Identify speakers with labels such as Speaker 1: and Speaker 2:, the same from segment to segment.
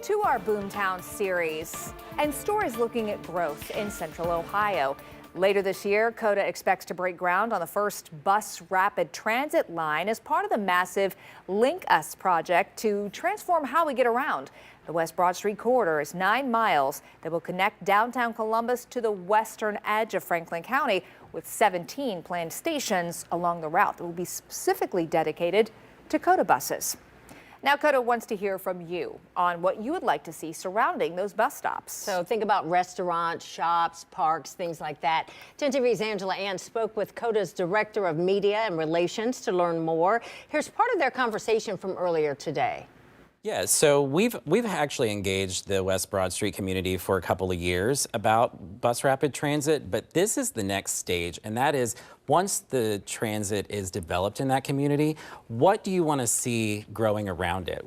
Speaker 1: to our Boomtown series and stories looking at growth in central Ohio. Later this year, COTA expects to break ground on the first bus rapid transit line as part of the massive Link Us project to transform how we get around. The West Broad Street corridor is 9 miles that will connect downtown Columbus to the western edge of Franklin County, with 17 planned stations along the route that will be specifically dedicated to COTA buses. Now, COTA wants to hear from you on what you would like to see surrounding those bus stops.
Speaker 2: So think about restaurants, shops, parks, things like that. 10 TV's Angela Ann spoke with COTA's Director of Media and Relations to learn more. Here's part of their conversation from earlier today.
Speaker 3: Yeah, so we've actually engaged the West Broad Street community for a couple of years about bus rapid transit, but this is the next stage, and that is once the transit is developed in that community, what do you want to see growing around it?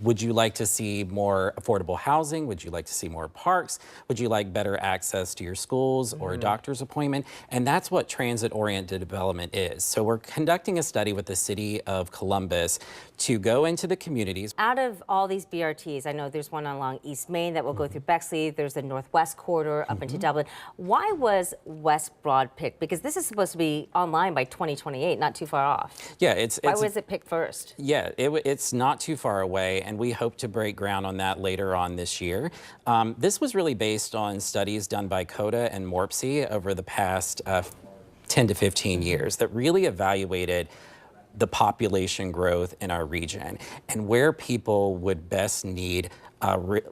Speaker 3: Would you like to see more affordable housing? Would you like to see more parks? Would you like better access to your schools or a doctor's appointment? And that's what transit-oriented development is. So we're conducting a study with the city of Columbus to go into the communities.
Speaker 4: Out of all these BRTs, I know there's one along East Main that will go through Bexley. There's the Northwest Corridor up into Dublin. Why was West Broad picked? Because this is supposed to be online by 2028, not too far off.
Speaker 3: Yeah,
Speaker 4: why was it picked first?
Speaker 3: Yeah, it's not too far away, and we hope to break ground on that later on this year. This was really based on studies done by COTA and MORPC over the past 10 to 15 years that really evaluated the population growth in our region and where people would best need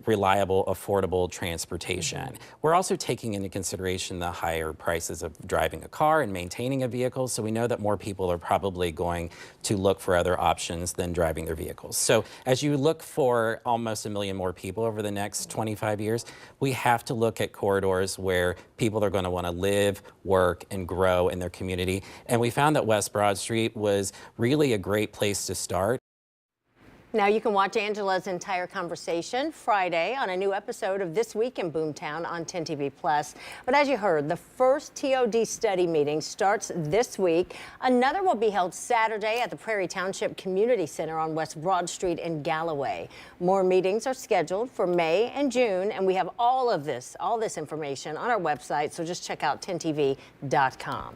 Speaker 3: reliable, affordable transportation. We're also taking into consideration the higher prices of driving a car and maintaining a vehicle, so we know that more people are probably going to look for other options than driving their vehicles. So as you look for almost 1 million more people over the next 25 years, we have to look at corridors where people are going to want to live, work, and grow in their community. And we found that West Broad Street was really a great place to start.
Speaker 2: Now you can watch Angela's entire conversation Friday on a new episode of This Week in Boomtown on 10 TV+. But as you heard, the first TOD study meeting starts this week. Another will be held Saturday at the Prairie Township Community Center on West Broad Street in Galloway. More meetings are scheduled for May and June, and we have all this information on our website, so just check out 10tv.com.